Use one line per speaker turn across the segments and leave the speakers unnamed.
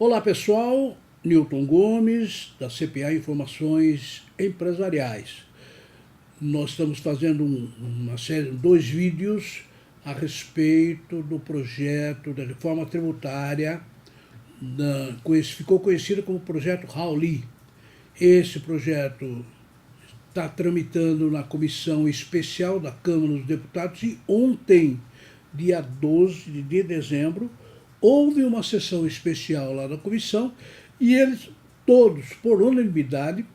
Olá pessoal, Newton Gomes, da CPA Informações Empresariais. Nós estamos fazendo uma série, 2 vídeos a respeito do projeto da reforma tributária, ficou conhecido como projeto Rauli. Esse projeto está tramitando na comissão especial da Câmara dos Deputados e ontem, dia 12 de dezembro, houve uma sessão especial lá da comissão e eles todos, por unanimidade,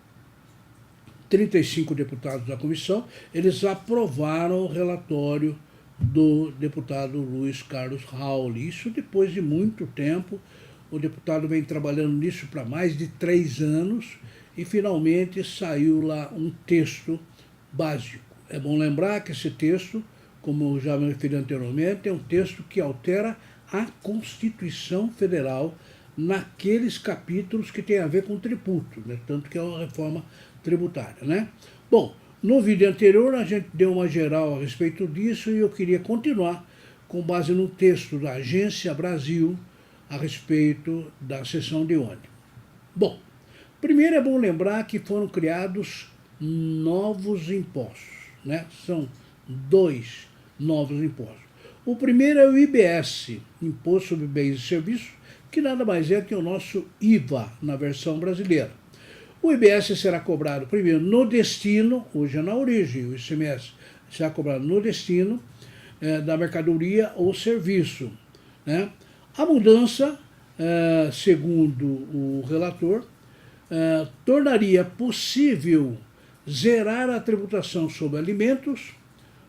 35 deputados da comissão, eles aprovaram o relatório do deputado Luiz Carlos Rauli. Isso depois de muito tempo, o deputado vem trabalhando nisso para mais de 3 anos e finalmente saiu lá um texto básico. É bom lembrar que esse texto, como eu já me referi anteriormente, é um texto que altera a Constituição Federal naqueles capítulos que tem a ver com tributo, né? Tanto que é uma reforma tributária, né? Bom, no vídeo anterior a gente deu uma geral a respeito disso e eu queria continuar com base no texto da Agência Brasil a respeito da seção de ônibus. Bom, primeiro é bom lembrar que foram criados novos impostos, né? São 2 novos impostos. O primeiro é o IBS, Imposto sobre Bens e Serviços, que nada mais é que o nosso IVA, na versão brasileira. O IBS será cobrado primeiro no destino, hoje é na origem, o ICMS será cobrado no destino da mercadoria ou serviço, né? A mudança, segundo o relator, tornaria possível zerar a tributação sobre alimentos,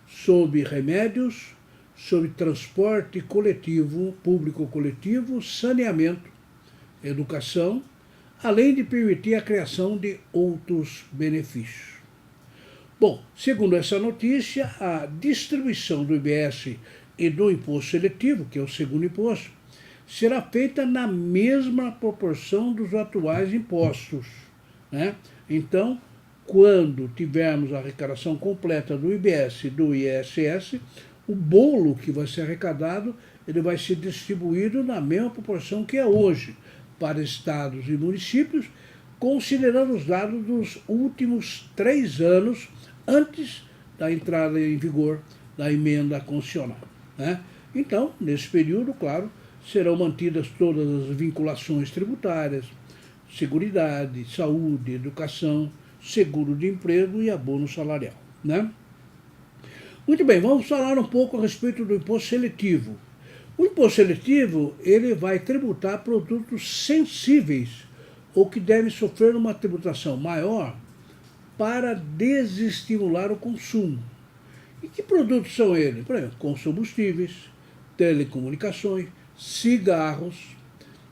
sobre remédios, sobre transporte coletivo, público coletivo, saneamento, educação, além de permitir a criação de outros benefícios. Bom, segundo essa notícia, a distribuição do IBS e do imposto seletivo, que é o segundo imposto, será feita na mesma proporção dos atuais impostos, né? Então, quando tivermos a arrecadação completa do IBS e do ISS, o bolo que vai ser arrecadado, ele vai ser distribuído na mesma proporção que é hoje, para estados e municípios, considerando os dados dos últimos 3 anos antes da entrada em vigor da emenda constitucional, né? Então, nesse período, claro, serão mantidas todas as vinculações tributárias, seguridade, saúde, educação, seguro de emprego e abono salarial, né? Muito bem, vamos falar um pouco a respeito do imposto seletivo. O imposto seletivo, ele vai tributar produtos sensíveis ou que devem sofrer uma tributação maior para desestimular o consumo. E que produtos são eles? Por exemplo, combustíveis, telecomunicações, cigarros,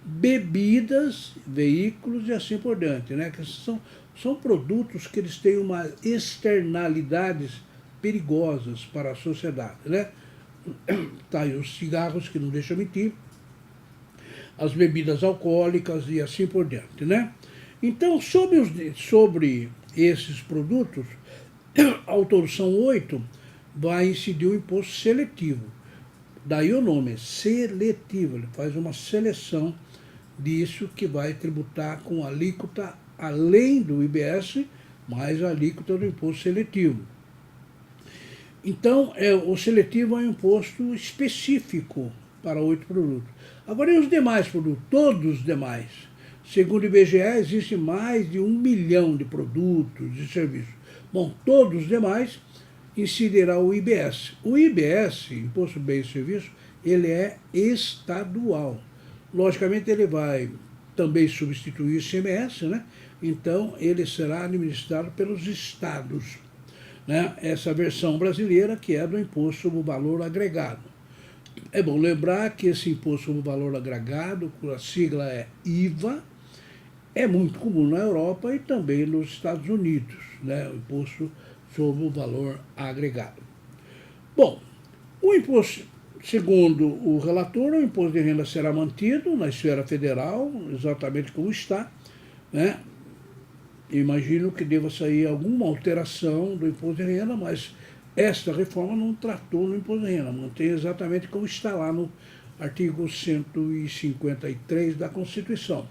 bebidas, veículos e assim por diante, né? Que são produtos que eles têm uma externalidades perigosas para a sociedade, né? Tá aí os cigarros, que não deixam mentir, as bebidas alcoólicas e assim por diante, né? Então, sobre esses produtos, a autorização 8 vai incidir o imposto seletivo. Daí o nome é seletivo, ele faz uma seleção disso que vai tributar com alíquota além do IBS, mais a alíquota do imposto seletivo. Então, o seletivo é um imposto específico para 8 produtos. Agora, e os demais produtos? Todos os demais. Segundo o IBGE, existe mais de 1 milhão de produtos e serviços. Bom, todos os demais incidirá o IBS. O IBS, Imposto sobre Bens e Serviços, ele é estadual. Logicamente, ele vai também substituir o ICMS, né? Então, ele será administrado pelos estados, né? Essa versão brasileira, que é do Imposto sobre o Valor Agregado. É bom lembrar que esse Imposto sobre o Valor Agregado, a sigla é IVA, é muito comum na Europa e também nos Estados Unidos, né? O Imposto sobre o Valor Agregado. Bom, o imposto, segundo o relator, o imposto de renda será mantido na esfera federal, exatamente como está, né? Imagino que deva sair alguma alteração do imposto de renda, mas esta reforma não tratou no imposto de renda, mantém exatamente como está lá artigo 153 da Constituição.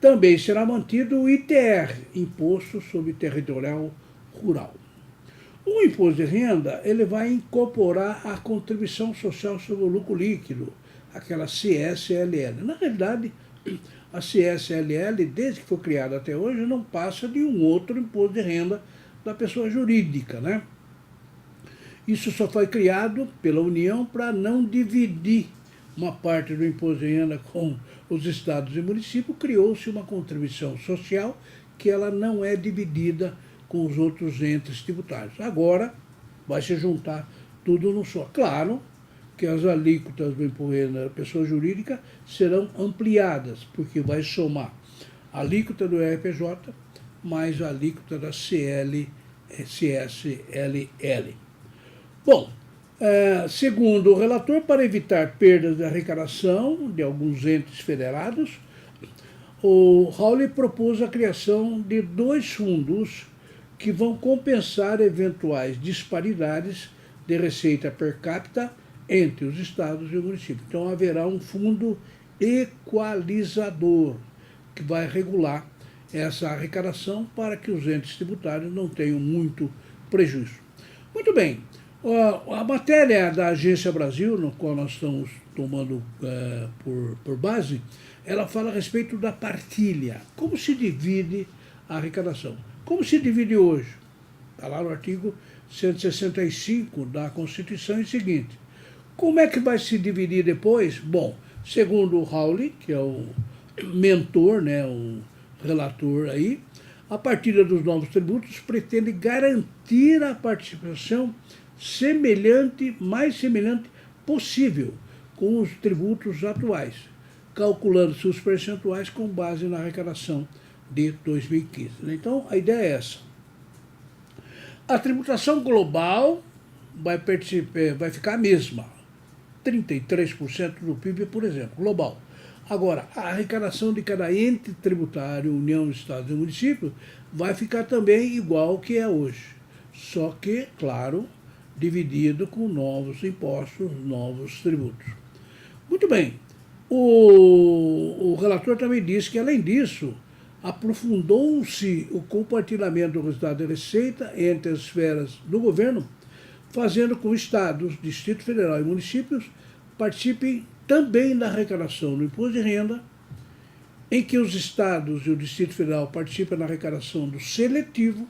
Também será mantido o ITR, Imposto sobre Territorial Rural. O imposto de renda ele vai incorporar a contribuição social sobre o lucro líquido, aquela CSLL. Na realidade, a CSLL, desde que foi criada até hoje, não passa de um outro imposto de renda da pessoa jurídica, né? Isso só foi criado pela União para não dividir uma parte do imposto de renda com os estados e municípios. Criou-se uma contribuição social que ela não é dividida com os outros entes tributários. Agora vai se juntar tudo no só. Claro que as alíquotas do imposto de renda da pessoa jurídica serão ampliadas, porque vai somar a alíquota do RPJ mais a alíquota da CSLL. Bom, segundo o relator, para evitar perdas de arrecadação de alguns entes federados, o Raul propôs a criação de 2 fundos que vão compensar eventuais disparidades de receita per capita entre os estados e o município. Então haverá um fundo equalizador que vai regular essa arrecadação para que os entes tributários não tenham muito prejuízo. Muito bem, a matéria da Agência Brasil, no qual nós estamos tomando por base, ela fala a respeito da partilha. Como se divide a arrecadação? Como se divide hoje? Está lá no artigo 165 da Constituição, é o seguinte: como é que vai se dividir depois? Bom, segundo o Raul, que é o mentor, né, o relator aí, a partilha dos novos tributos pretende garantir a participação mais semelhante possível com os tributos atuais, calculando seus percentuais com base na arrecadação de 2015. Então, a ideia é essa. A tributação global vai ficar a mesma, 33% do PIB, por exemplo, global. Agora, a arrecadação de cada ente tributário, União, Estado e município, vai ficar também igual que é hoje. Só que, claro, dividido com novos impostos, novos tributos. Muito bem. O relator também disse que, além disso, aprofundou-se o compartilhamento do resultado da receita entre as esferas do governo, fazendo com estados, Distrito Federal e municípios participem também da arrecadação do imposto de renda, em que os estados e o Distrito Federal participam na arrecadação do seletivo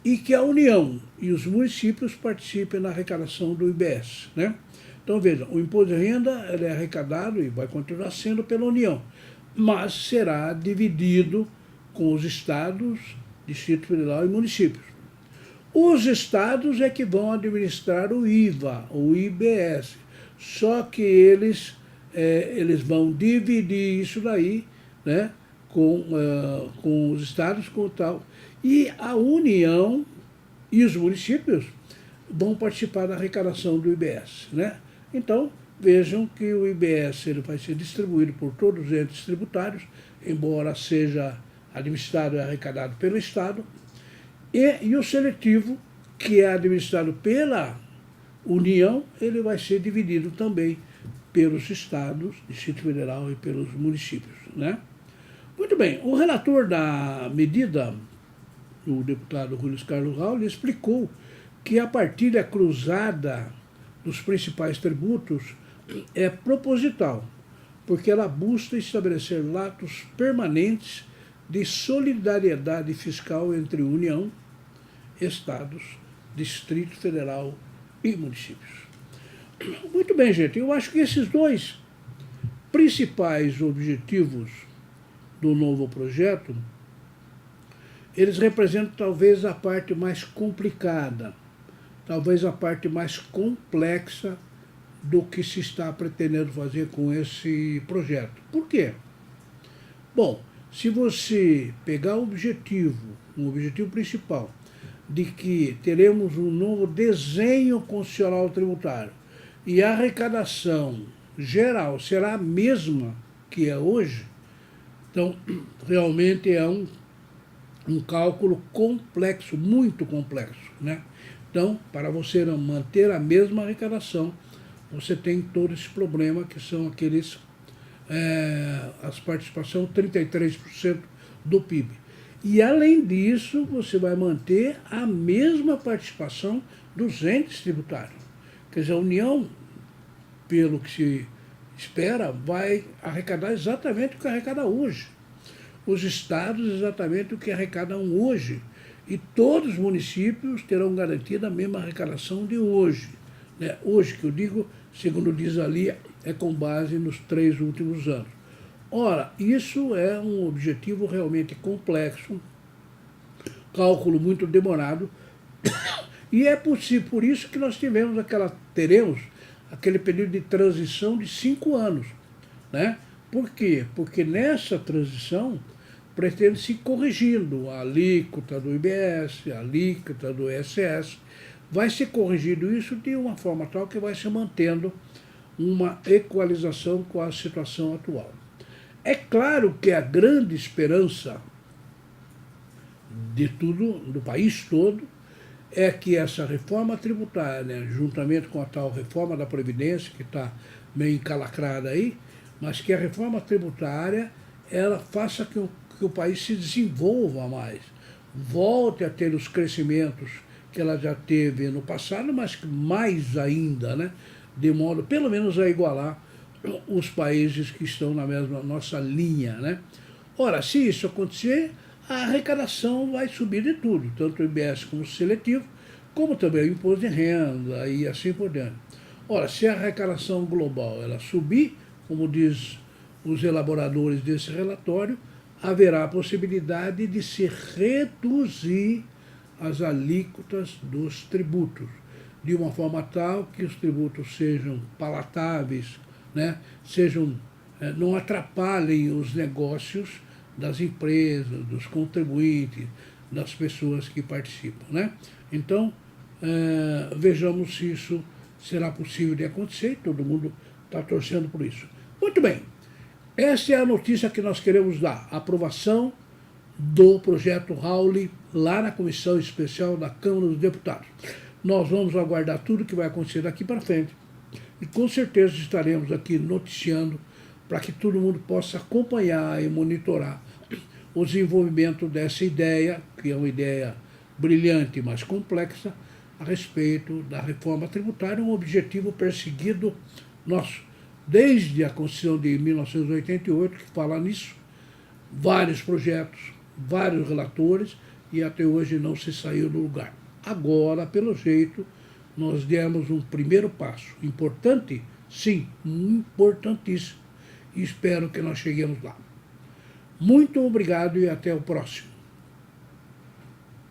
e que a União e os municípios participem na arrecadação do IBS, né? Então, vejam, o imposto de renda ele é arrecadado e vai continuar sendo pela União, mas será dividido com os estados, Distrito Federal e municípios. Os estados é que vão administrar o IVA, o IBS, só que eles vão dividir isso daí, né, com os estados, com tal. E a União e os municípios vão participar da arrecadação do IBS, né? Então, vejam que o IBS ele vai ser distribuído por todos os entes tributários, embora seja administrado e arrecadado pelo Estado, e o seletivo, que é administrado pela União, ele vai ser dividido também pelos estados, Distrito Federal e pelos municípios, né? Muito bem, o relator da medida, o deputado Luiz Carlos Raul, explicou que a partilha cruzada dos principais tributos é proposital, porque ela busca estabelecer laços permanentes de solidariedade fiscal entre União, Estados, Distrito Federal e municípios. Muito bem, gente, eu acho que esses 2 principais objetivos do novo projeto, eles representam talvez a parte mais complicada, talvez a parte mais complexa do que se está pretendendo fazer com esse projeto. Por quê? Bom, se você pegar o objetivo, um objetivo principal, de que teremos um novo desenho constitucional tributário e a arrecadação geral será a mesma que é hoje, então realmente é um cálculo complexo, muito complexo, né? Então, para você manter a mesma arrecadação, você tem todo esse problema que são aqueles, as participações 33% do PIB. E além disso, você vai manter a mesma participação dos entes tributários. Quer dizer, a União, pelo que se espera, vai arrecadar exatamente o que arrecada hoje. Os estados exatamente o que arrecadam hoje. E todos os municípios terão garantida a mesma arrecadação de hoje. Né? Hoje, que eu digo, segundo diz ali, é com base nos 3 últimos anos. Ora, isso é um objetivo realmente complexo, cálculo muito demorado, e é possível, por isso que nós teremos aquele período de transição de 5 anos. Né? Por quê? Porque nessa transição pretende-se corrigindo a alíquota do IBS, a alíquota do ISS, vai ser corrigido isso de uma forma tal que vai se mantendo uma equalização com a situação atual. É claro que a grande esperança de tudo, do país todo, é que essa reforma tributária, juntamente com a tal reforma da Previdência, que está meio encalacrada aí, mas que a reforma tributária ela faça que o país se desenvolva mais, volte a ter os crescimentos que ela já teve no passado, mas mais ainda, né, de modo pelo menos a igualar os países que estão na mesma nossa linha. Né? Ora, se isso acontecer, a arrecadação vai subir de tudo, tanto o IBS como o seletivo, como também o imposto de renda e assim por diante. Ora, se a arrecadação global ela subir, como diz os elaboradores desse relatório, haverá a possibilidade de se reduzir as alíquotas dos tributos, de uma forma tal que os tributos sejam palatáveis, né? Não atrapalhem os negócios das empresas, dos contribuintes, das pessoas que participam. Né? Então, vejamos se isso será possível de acontecer, todo mundo está torcendo por isso. Muito bem, essa é a notícia que nós queremos dar, a aprovação do projeto Rauli lá na Comissão Especial da Câmara dos Deputados. Nós vamos aguardar tudo que vai acontecer daqui para frente e com certeza estaremos aqui noticiando para que todo mundo possa acompanhar e monitorar o desenvolvimento dessa ideia, que é uma ideia brilhante, mas complexa, a respeito da reforma tributária, um objetivo perseguido nosso, desde a Constituição de 1988, que fala nisso, vários projetos, vários relatores, e até hoje não se saiu do lugar. Agora, pelo jeito, nós demos um primeiro passo. Importante? Sim, importantíssimo. E espero que nós cheguemos lá. Muito obrigado e até o próximo.